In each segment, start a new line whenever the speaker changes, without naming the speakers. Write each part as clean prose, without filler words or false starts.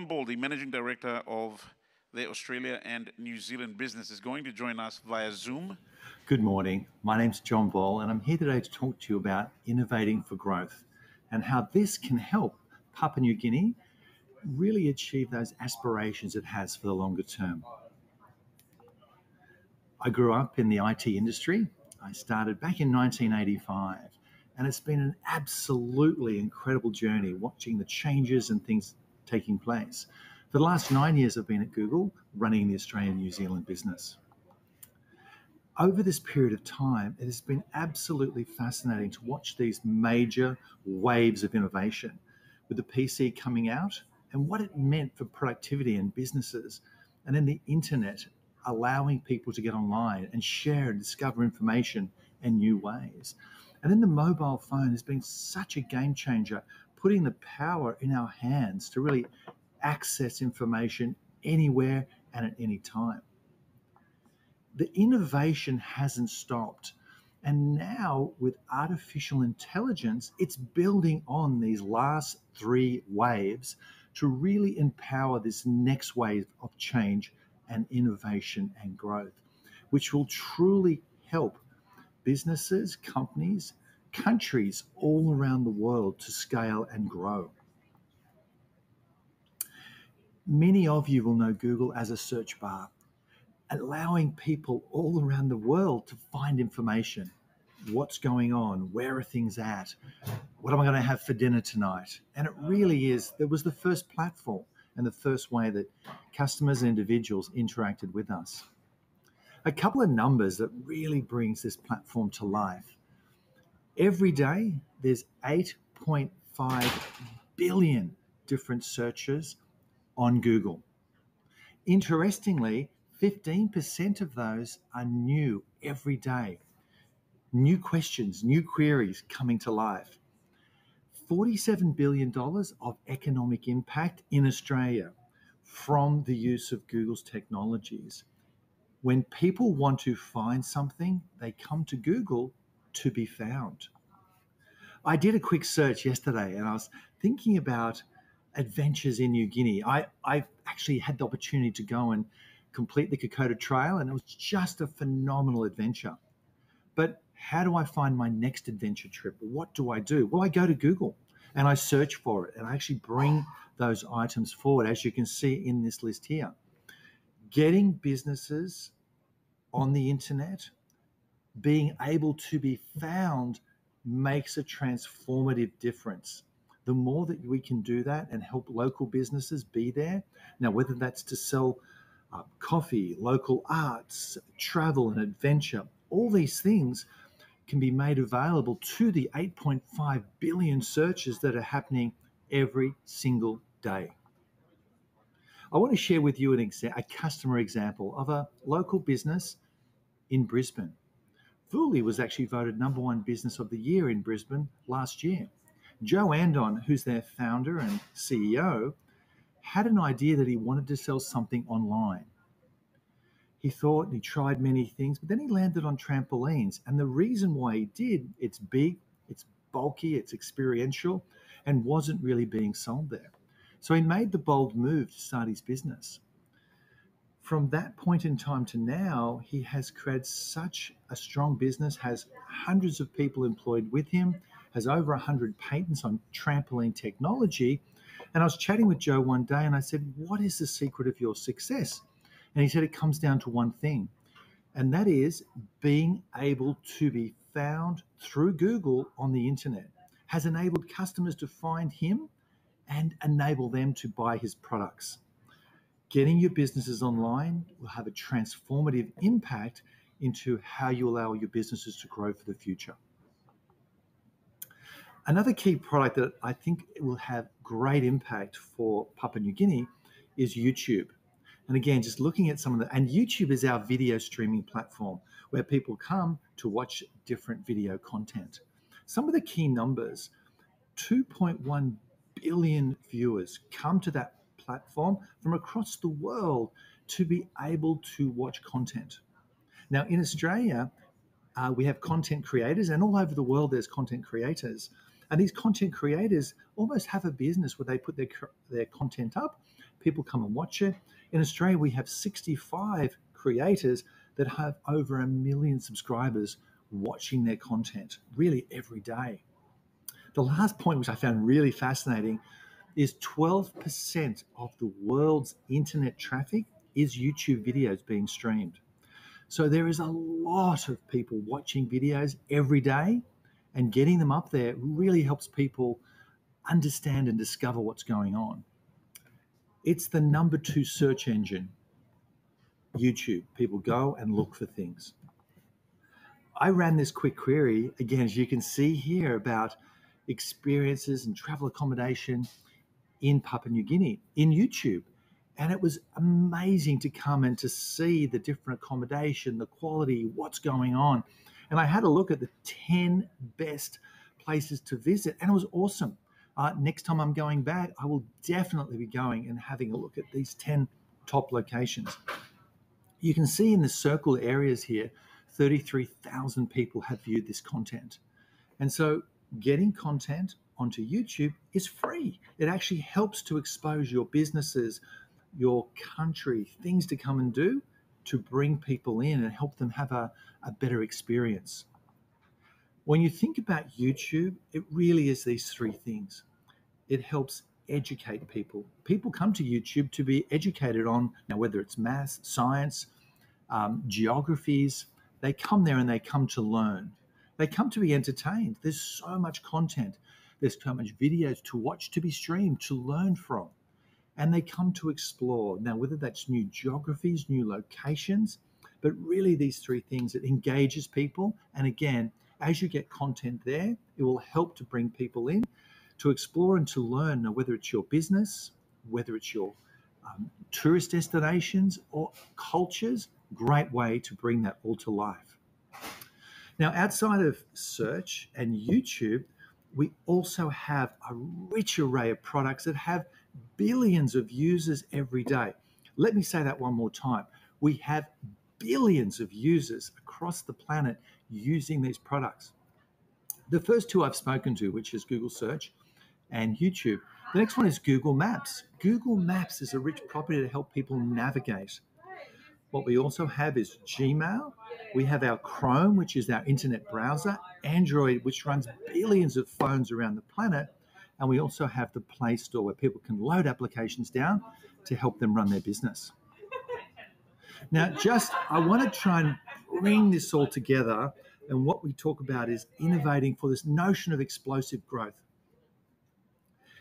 Ball, the Managing Director of the Australia and New Zealand business, is going to join us via Zoom.
Good morning. My name's John Ball, and I'm here today to talk to you about innovating for growth and how this can help Papua New Guinea really achieve those aspirations it has for the longer term. I grew up in the IT industry. I started back in 1985, and it's been an absolutely incredible journey watching the changes and things taking place. For the last 9 years, I've been at Google running the Australian and New Zealand business. Over this period of time, it has been absolutely fascinating to watch these major waves of innovation with the PC coming out and what it meant for productivity and businesses, and then the internet allowing people to get online and share and discover information in new ways. And then the mobile phone has been such a game changer, putting the power in our hands to really access information anywhere and at any time. The innovation hasn't stopped. And now with artificial intelligence, it's building on these last three waves to really empower this next wave of change and innovation and growth, which will truly help businesses, companies, countries all around the world to scale and grow. Many of you will know Google as a search bar, allowing people all around the world to find information. What's going on? Where are things at? What am I going to have for dinner tonight? And it really is, there was the first platform and the first way that customers and individuals interacted with us. A couple of numbers that really brings this platform to life. Every day, there's 8.5 billion different searches on Google. Interestingly, 15% of those are new every day. New questions, new queries coming to life. $47 billion of economic impact in Australia from the use of Google's technologies. When people want to find something, they come to Google to be found. I did a quick search yesterday and I was thinking about adventures in New Guinea. I actually had the opportunity to go and complete the Kokoda Trail, and it was just a phenomenal adventure. But how do I find my next adventure trip? What do I do? Well, I go to Google and I search for it, and I actually bring those items forward, as you can see in this list here. Getting businesses on the internet, being able to be found, makes a transformative difference. The more that we can do that and help local businesses be there, now whether that's to sell coffee, local arts, travel and adventure, all these things can be made available to the 8.5 billion searches that are happening every single day. I want to share with you a customer example of a local business in Brisbane. Fuli was actually voted #1 business of the year in Brisbane last year. Joe Andon, who's their founder and CEO, had an idea that he wanted to sell something online. He thought and he tried many things, but then he landed on trampolines. And the reason why he did, it's big, it's bulky, it's experiential, and wasn't really being sold there. So he made the bold move to start his business. From that point in time to now, he has created such a strong business, has hundreds of people employed with him, has over 100 patents on trampoline technology. And I was chatting with Joe one day and I said, what is the secret of your success? And he said, it comes down to one thing, and that is being able to be found through Google on the internet has enabled customers to find him and enable them to buy his products. Getting your businesses online will have a transformative impact into how you allow your businesses to grow for the future. Another key product that I think will have great impact for Papua New Guinea is YouTube. And again, just looking at and YouTube is our video streaming platform where people come to watch different video content. Some of the key numbers, 2.1 billion viewers come to that platform from across the world to be able to watch content. Now in Australia, we have content creators, and all over the world there's content creators. And these content creators almost have a business where they put their content up People come and watch it. In Australia, we have 65 creators that have over 1 million subscribers watching their content really every day. The last point, which I found really fascinating, is 12% of the world's internet traffic is YouTube videos being streamed. So there is a lot of people watching videos every day, and getting them up there really helps people understand and discover what's going on. It's the number 2 search engine, YouTube. People go and look for things. I ran this quick query, again, as you can see here, about experiences and travel accommodation in Papua New Guinea in YouTube. And it was amazing to come and to see the different accommodation, the quality, what's going on. And I had a look at the 10 best places to visit, and it was awesome. Next time I'm going back, I will definitely be going and having a look at these 10 top locations. You can see in the circle areas here, 33,000 people have viewed this content. And so getting content onto YouTube is free. It actually helps to expose your businesses, your country, things to come and do to bring people in and help them have a better experience. When you think about YouTube, it really is these 3 things. It helps educate people. People come to YouTube to be educated on, now whether it's maths, science, geographies, they come there and they come to learn. They come to be entertained. There's so much content. There's so much videos to watch, to be streamed, to learn from. And they come to explore. Now, whether that's new geographies, new locations, but really these 3 things, it engages people. And again, as you get content there, it will help to bring people in to explore and to learn, whether it's your business, whether it's your tourist destinations or cultures, great way to bring that all to life. Now, outside of search and YouTube, we also have a rich array of products that have billions of users every day. Let me say that one more time. We have billions of users across the planet using these products. The first 2 I've spoken to, which is Google Search and YouTube. The next one is Google Maps. Google Maps is a rich property to help people navigate. What we also have is Gmail. We have our Chrome, which is our internet browser, Android, which runs billions of phones around the planet. And we also have the Play Store, where people can load applications down to help them run their business. Now, I want to try and bring this all together. And what we talk about is innovating for this notion of explosive growth.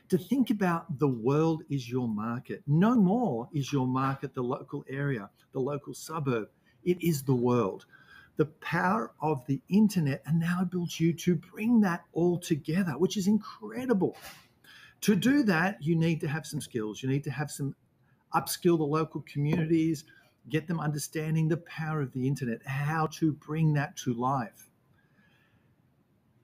To think about the world is your market. No more is your market the local area, the local suburb. It is the world. The power of the internet enables you to bring that all together, which is incredible. To do that, you need to have some skills. You need to have some upskill the local communities, get them understanding the power of the internet, how to bring that to life.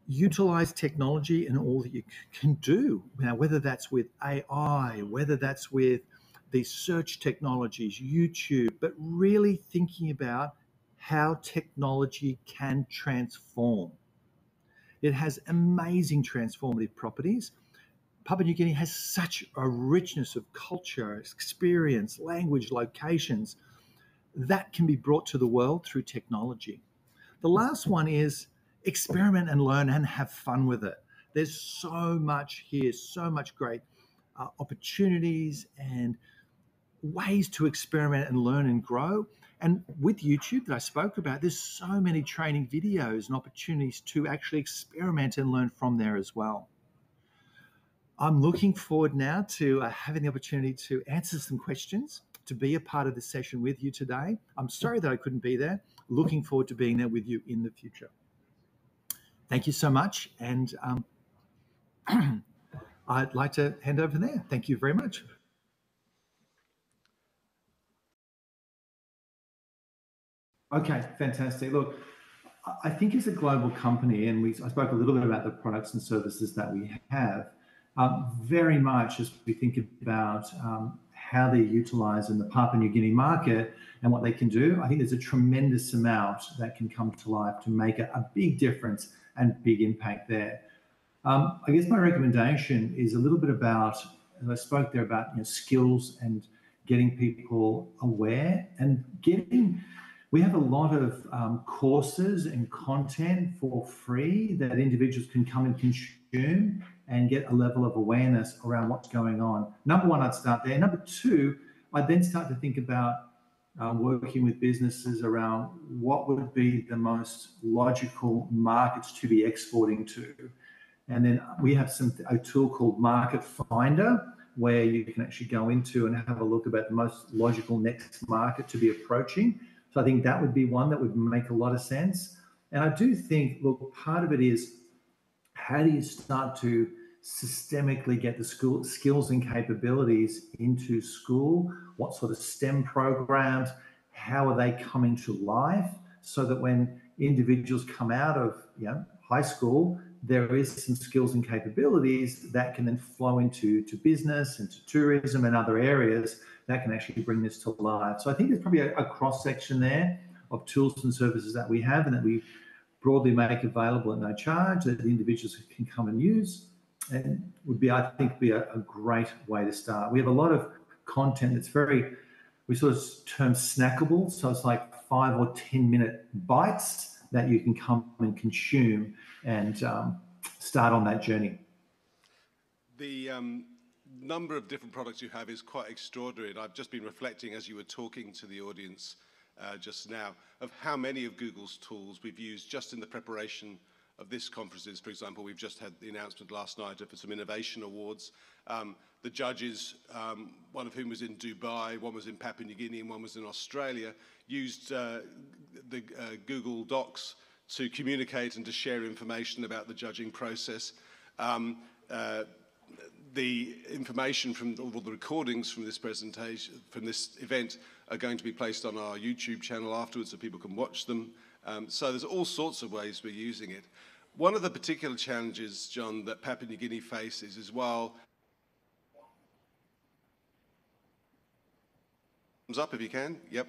Utilize technology and all that you can do. Now, whether that's with AI, whether that's with these search technologies, YouTube, but really thinking about how technology can transform. It has amazing transformative properties. Papua New Guinea has such a richness of culture, experience, language, locations that can be brought to the world through technology. The last one is experiment and learn and have fun with it. There's so much here, so much great opportunities and ways to experiment and learn and grow. And with YouTube that I spoke about, there's so many training videos and opportunities to actually experiment and learn from there as well. I'm looking forward now to having the opportunity to answer some questions, to be a part of this session with you today. I'm sorry that I couldn't be there. Looking forward to being there with you in the future. Thank you so much. And I'd like to hand over there. Thank you very much. Okay, fantastic. Look, I think as a global company, and I spoke a little bit about the products and services that we have, very much as we think about how they're utilised in the Papua New Guinea market and what they can do, I think there's a tremendous amount that can come to life to make a big difference and big impact there. I guess my recommendation is a little bit about, as I spoke there about skills and getting people aware and we have a lot of courses and content for free that individuals can come and consume and get a level of awareness around what's going on. Number one, I'd start there. Number two, I'd then start to think about working with businesses around what would be the most logical markets to be exporting to. And then we have a tool called Market Finder, where you can actually go into and have a look about the most logical next market to be approaching. So I think that would be one that would make a lot of sense. And I do think, look, part of it is how do you start to systemically get the skills and capabilities into school? What sort of STEM programs? How are they coming to life? So that when individuals come out of high school, there is some skills and capabilities that can then flow into business, into tourism and other areas that can actually bring this to life. So I think there's probably a cross-section there of tools and services that we have and that we broadly make available at no charge that individuals can come and use, and would be, I think, a great way to start. We have a lot of content that's we sort of term snackable. So it's like 5 or 10 minute bites that you can come and consume and start on that journey.
The number of different products you have is quite extraordinary. And I've just been reflecting as you were talking to the audience just now of how many of Google's tools we've used just in the preparation of this conferences. For example, we've just had the announcement last night for some innovation awards. The judges, one of whom was in Dubai, one was in Papua New Guinea, and one was in Australia, used the Google Docs to communicate and to share information about the judging process. The information from all the recordings from this presentation, from this event, are going to be placed on our YouTube channel afterwards so people can watch them. So there's all sorts of ways we're using it. One of the particular challenges, John, that Papua New Guinea faces is while... Thumbs up if you can. Yep.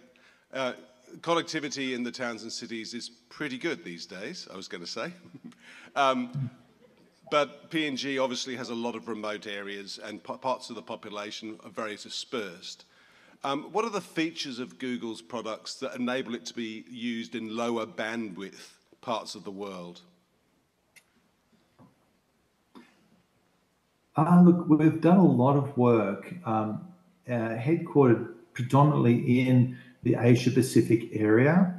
Connectivity in the towns and cities is pretty good these days, I was going to say. But PNG obviously has a lot of remote areas and parts of the population are very dispersed. What are the features of Google's products that enable it to be used in lower bandwidth parts of the world?
Look, we've done a lot of work headquartered predominantly in the Asia-Pacific area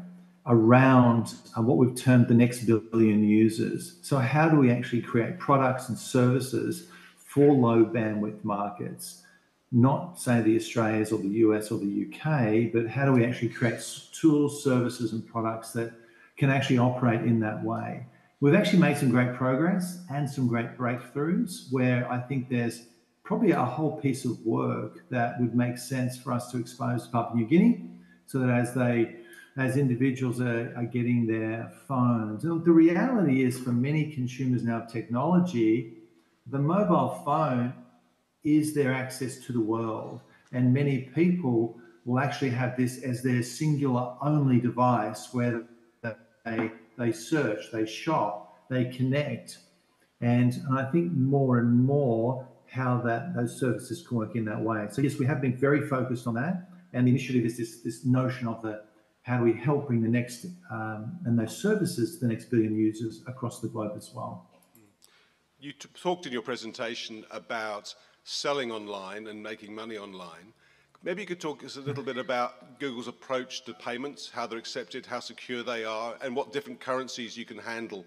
around what we've termed the next billion users. So how do we actually create products and services for low bandwidth markets? Not say the Australias or the US or the UK, but how do we actually create tools, services and products that can actually operate in that way? We've actually made some great progress and some great breakthroughs where I think there's probably a whole piece of work that would make sense for us to expose to Papua New Guinea so that as individuals are getting their phones. And the reality is for many consumers now of technology, the mobile phone is their access to the world. And many people will actually have this as their singular only device where they search, they shop, they connect. And I think more and more how those services can work in that way. So yes, we have been very focused on that. And the initiative is this notion of how do we help bring the next and those services to the next billion users across the globe as well.
You talked in your presentation about selling online and making money online. Maybe you could talk us a little bit about Google's approach to payments, how they're accepted, how secure they are, and what different currencies you can handle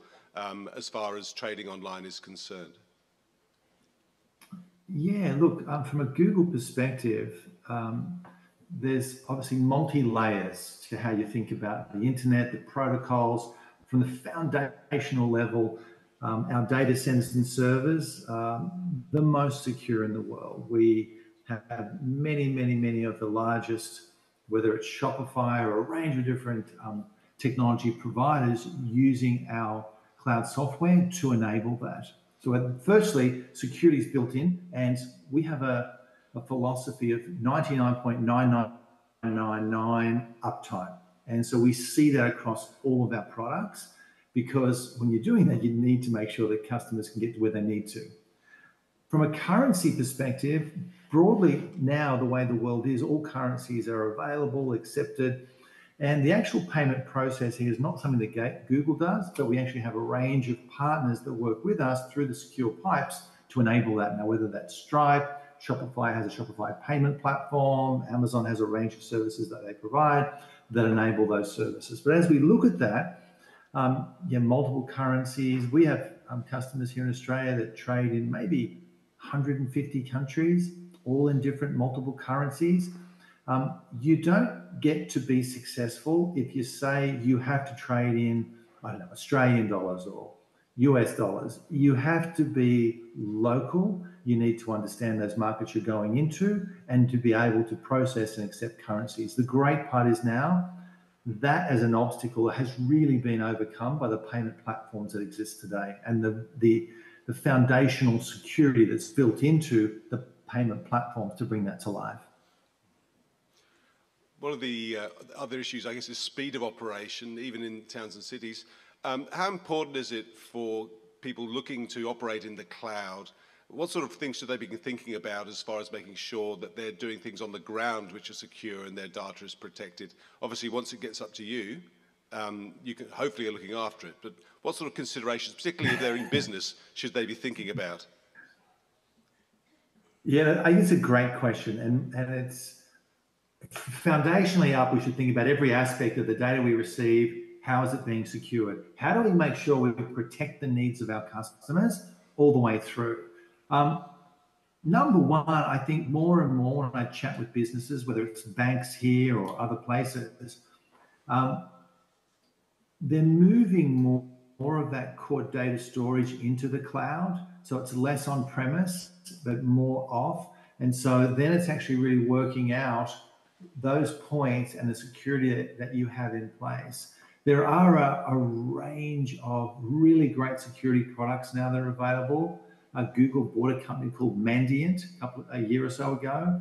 as far as trading online is concerned.
Yeah, look, from a Google perspective, there's obviously multi-layers to how you think about the internet, the protocols. From the foundational level, our data centers and servers are the most secure in the world. We have many of the largest, whether it's Shopify or a range of different technology providers using our cloud software to enable that. So firstly, security is built in, and we have a philosophy of 99.9999 uptime. And so we see that across all of our products, because when you're doing that, you need to make sure that customers can get to where they need to. From a currency perspective, broadly now, the way the world is, all currencies are available, accepted. And the actual payment process here is not something that Google does, but we actually have a range of partners that work with us through the secure pipes to enable that. Now, whether that's Stripe, Shopify has a Shopify payment platform, Amazon has a range of services that they provide that enable those services. But as we look at that, multiple currencies, we have customers here in Australia that trade in maybe 150 countries, all in different multiple currencies. You don't get to be successful if you say you have to trade in, I don't know, Australian dollars or US dollars. You have to be local. You need to understand those markets you're going into and to be able to process and accept currencies. The great part is now that as an obstacle has really been overcome by the payment platforms that exist today and the foundational security that's built into the payment platforms to bring that to life.
One of the other issues, I guess, is speed of operation, even in towns and cities. How important is it for people looking to operate in the cloud? What sort of things should they be thinking about as far as making sure that they're doing things on the ground which are secure and their data is protected? Obviously, once it gets up to you, you can hopefully you're looking after it. But what sort of considerations, particularly if they're in business, should they be thinking about?
Yeah, I think it's a great question, and it's foundationally up. We should think about every aspect of the data we receive. How is it being secured? How do we make sure we protect the needs of our customers all the way through? Number one, I think more and more when I chat with businesses, whether it's banks here or other places, they're moving more of that core data storage into the cloud. So it's less on premise, but more off. And so then it's actually really working out those points and the security that you have in place. There are a range of really great security products now that are available. Google bought a company called Mandiant a year or so ago,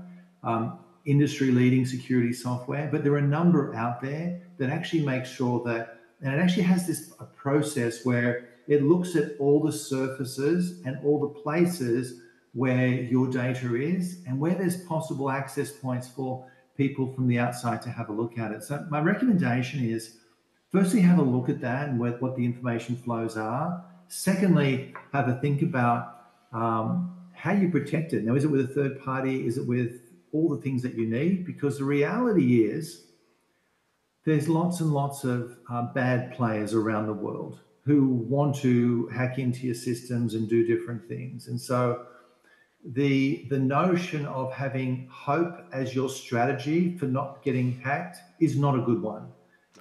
industry-leading security software. But there are a number out there that actually make sure that, and it actually has a process where it looks at all the surfaces and all the places where your data is and where there's possible access points for people from the outside to have a look at it. So my recommendation is, firstly, have a look at that and what the information flows are. Secondly, have a think about how you protect it. Now, is it with a third party? Is it with all the things that you need? Because the reality is there's lots and lots of bad players around the world who want to hack into your systems and do different things. And so the notion of having hope as your strategy for not getting hacked is not a good one.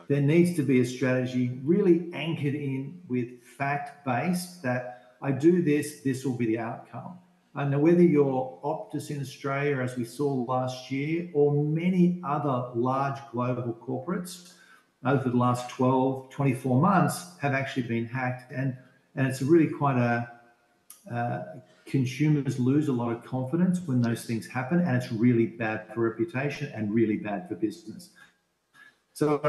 There needs to be a strategy really anchored in with fact-based that I do this, this will be the outcome. And whether you're Optus in Australia, as we saw last year, or many other large global corporates over the last 12, 24 months have actually been hacked. And it's really quite consumers lose a lot of confidence when those things happen, and it's really bad for reputation and really bad for business. So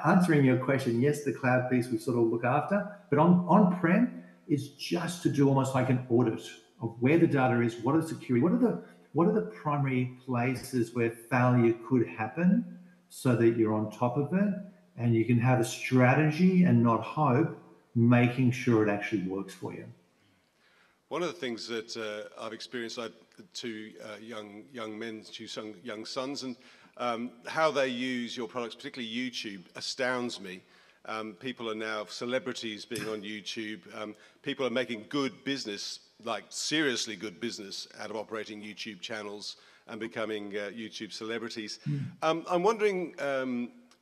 answering your question, yes, the cloud piece we sort of look after, but on-prem is just to do almost like an audit of where the data is, what is security, what are the primary places where failure could happen so that you're on top of it and you can have a strategy and not hope, making sure it actually works for you.
One of the things that I've experienced, I have two young men, two young sons, and how they use your products, particularly YouTube, astounds me. People are now celebrities being on YouTube. People are making good business, like seriously good business, out of operating YouTube channels and becoming YouTube celebrities. I'm wondering,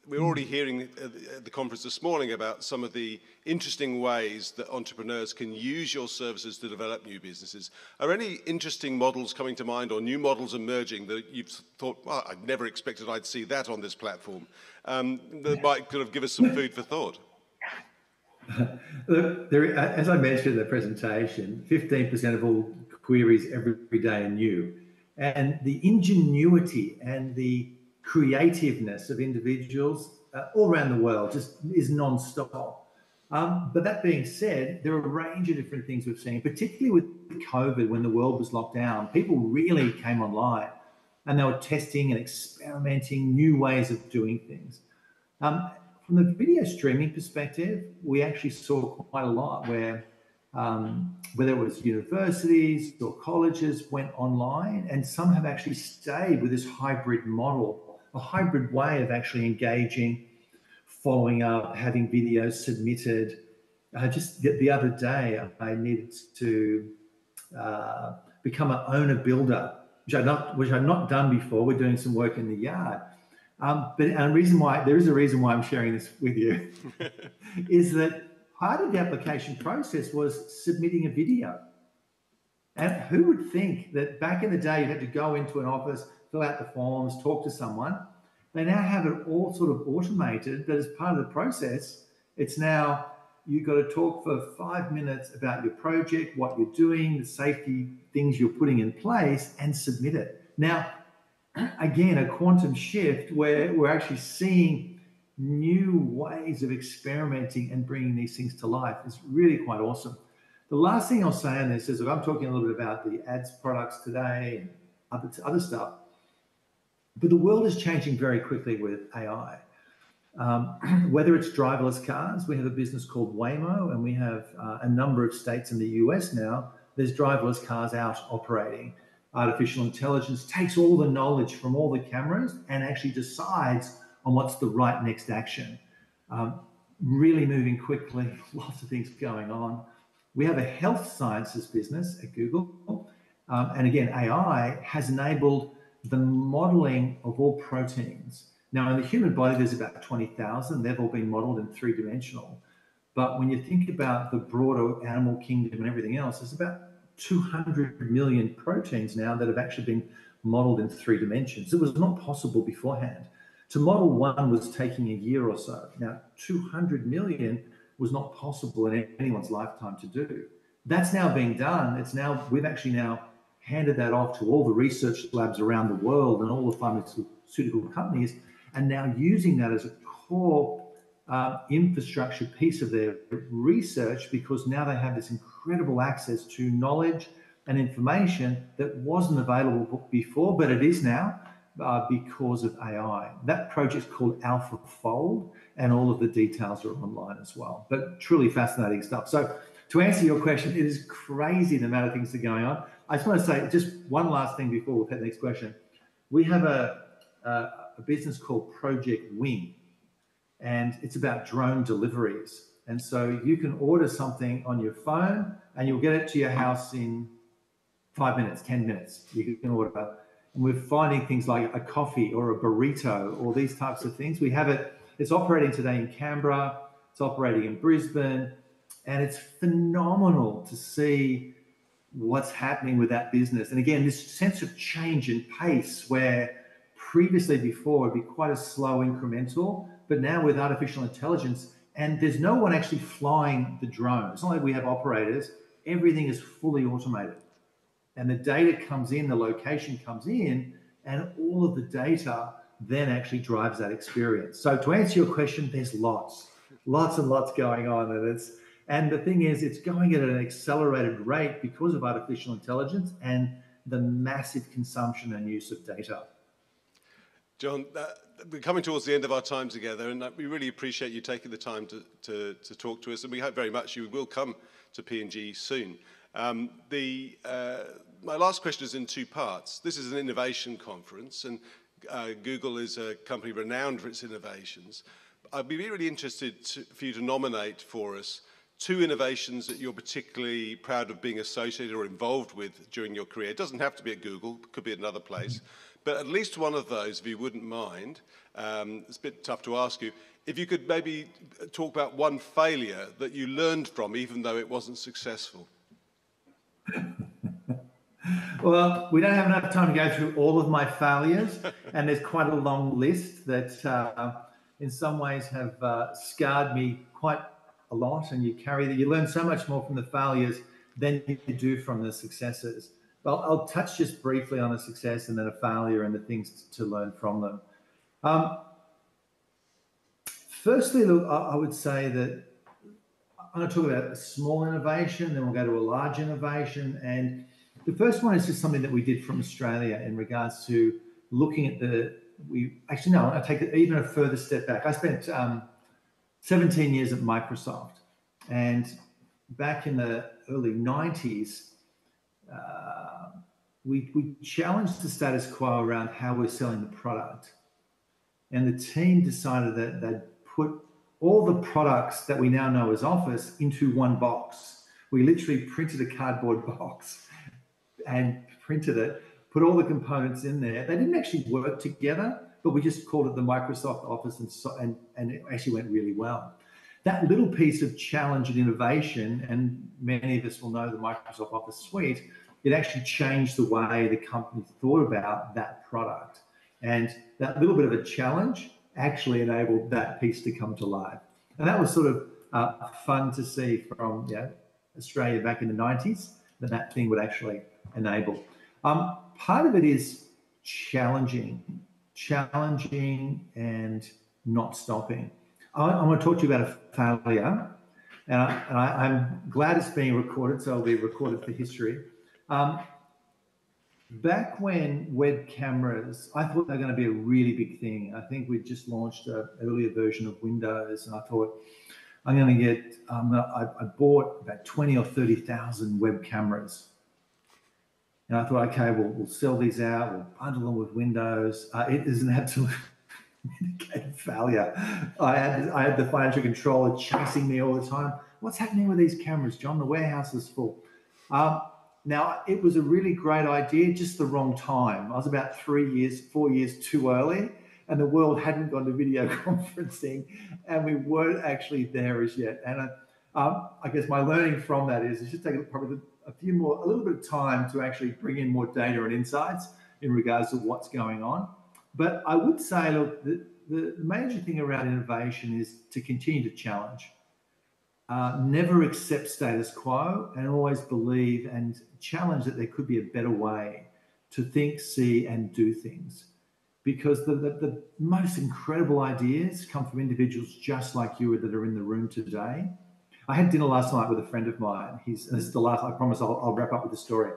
we're already hearing at the conference this morning about some of the interesting ways that entrepreneurs can use your services to develop new businesses. Are any interesting models coming to mind or new models emerging that you've thought, well, I never expected I'd see that on this platform, that might kind of give us some food for thought?
Look, as I mentioned in the presentation, 15% of all queries every day are new. And the ingenuity and the creativeness of individuals all around the world just is non-stop. But that being said, there are a range of different things we've seen, particularly with COVID, when the world was locked down. People really came online and they were testing and experimenting new ways of doing things. From the video streaming perspective, we actually saw quite a lot where whether it was universities or colleges went online, and some have actually stayed with this hybrid model, a hybrid way of actually engaging, following up, having videos submitted. Just the other day, I needed to become an owner builder, which I'd not done before. We're doing some work in the yard. But there is a reason why I'm sharing this with you, is that part of the application process was submitting a video. And who would think that back in the day you had to go into an office, fill out the forms, talk to someone? They now have it all sort of automated, but as part of the process, it's now you've got to talk for 5 minutes about your project, what you're doing, the safety things you're putting in place, and submit it. Now, again, a quantum shift where we're actually seeing new ways of experimenting and bringing these things to life is really quite awesome. The last thing I'll say on this is, I'm talking a little bit about the ads products today and other stuff, but the world is changing very quickly with AI. Whether it's driverless cars, we have a business called Waymo, and we have a number of states in the US now, there's driverless cars out operating. Artificial intelligence takes all the knowledge from all the cameras and actually decides on what's the right next action. Really moving quickly, lots of things going on. We have a health sciences business at Google. And again, AI has enabled the modeling of all proteins. Now, in the human body, there's about 20,000. They've all been modeled in 3-dimensional. But when you think about the broader animal kingdom and everything else, there's about 200 million proteins now that have actually been modeled in 3 dimensions. It was not possible beforehand. To model one was taking a year or so. Now, 200 million was not possible in anyone's lifetime to do. That's now being done. We've actually now handed that off to all the research labs around the world and all the pharmaceutical companies, and now using that as a core infrastructure piece of their research, because now they have this incredible access to knowledge and information that wasn't available before, but it is now because of AI. That project's called AlphaFold, and all of the details are online as well. But truly fascinating stuff. So to answer your question, it is crazy the amount of things that are going on. I just want to say just one last thing before we take the next question. We have a business called Project Wing, and it's about drone deliveries. And so you can order something on your phone and you'll get it to your house in 5 minutes, 10 minutes. You can order. And we're finding things like a coffee or a burrito or these types of things. We have it, it's operating today in Canberra, it's operating in Brisbane, and it's phenomenal to see what's happening with that business. And again, this sense of change and pace where previously before it'd be quite a slow incremental, but now with artificial intelligence, and there's no one actually flying the drone. It's not like we have operators, everything is fully automated. And the data comes in, the location comes in, and all of the data then actually drives that experience. So to answer your question, there's lots and lots going on. And the thing is, it's going at an accelerated rate because of artificial intelligence and the massive consumption and use of data.
John, we're coming towards the end of our time together, and we really appreciate you taking the time to talk to us, and we hope very much you will come to P&G soon. My last question is in 2 parts. This is an innovation conference, and Google is a company renowned for its innovations. I'd be really interested for you to nominate for us 2 innovations that you're particularly proud of being associated or involved with during your career. It doesn't have to be at Google, it could be at another place. But at least one of those, if you wouldn't mind, it's a bit tough to ask you, if you could maybe talk about one failure that you learned from, even though it wasn't successful.
Well, we don't have enough time to go through all of my failures, and there's quite a long list that in some ways have scarred me quite a lot, and you learn so much more from the failures than you do from the successes. Well, I'll touch just briefly on a success and then a failure and the things to learn from them. Firstly, I would say that I'm going to talk about a small innovation, then we'll go to a large innovation. And the first one is just something that we did from Australia in regards to looking at I'll take it even a further step back. I spent 17 years at Microsoft, and back in the early 90s, we challenged the status quo around how we're selling the product. And the team decided that they'd put all the products that we now know as Office into one box. We literally printed a cardboard box and printed it, put all the components in there. They didn't actually work together, but we just called it the Microsoft Office, and it actually went really well. That little piece of challenge and innovation, and many of us will know the Microsoft Office suite, it actually changed the way the company thought about that product. And that little bit of a challenge actually enabled that piece to come to life. And that was sort of fun to see from Australia back in the 90s, that thing would actually enable. Part of it is challenging and not stopping. I want to talk to you about a failure, and I'm glad it's being recorded, so it'll be recorded for history. Back when web cameras, I thought they were going to be a really big thing. I think we'd just launched an earlier version of Windows, and I thought, I bought about 20 or 30,000 web cameras. And I thought, okay, we'll sell these out, we'll bundle them with Windows. It is an absolute failure. I had the financial controller chasing me all the time. What's happening with these cameras, John? The warehouse is full. Now, it was a really great idea, just the wrong time. I was about 4 years too early, and the world hadn't gone to video conferencing, and we weren't actually there as yet. And I guess my learning from that is it should take probably a little bit of time to actually bring in more data and insights in regards to what's going on. But I would say, look, the major thing around innovation is to continue to challenge. Never accept status quo, and always believe and challenge that there could be a better way to think, see, and do things. Because the most incredible ideas come from individuals just like you that are in the room today. I had dinner last night with a friend of mine. This is the last, I promise I'll wrap up with the story.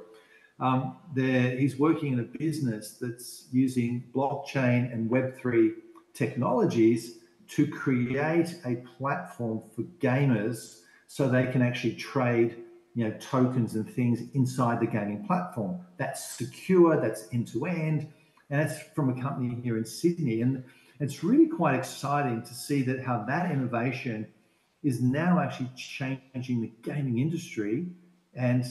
He's working in a business that's using blockchain and Web3 technologies to create a platform for gamers so they can actually trade tokens and things inside the gaming platform. That's secure, that's end-to-end, and it's from a company here in Sydney. And it's really quite exciting to see that how that innovation is now actually changing the gaming industry, and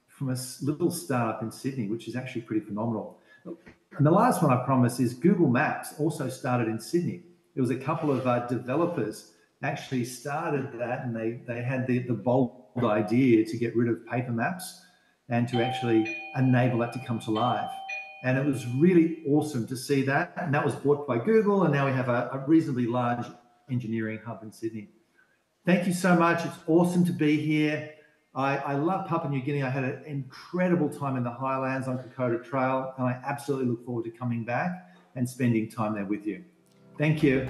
from a little startup in Sydney, which is actually pretty phenomenal. And the last one I promise is Google Maps also started in Sydney. There was a couple of developers actually started that, and they had the bold idea to get rid of paper maps and to actually enable that to come to life. And it was really awesome to see that. And that was bought by Google, and now we have a reasonably large engineering hub in Sydney. Thank you so much. It's awesome to be here. I love Papua New Guinea. I had an incredible time in the highlands on Kokoda Trail, and I absolutely look forward to coming back and spending time there with you. Thank you.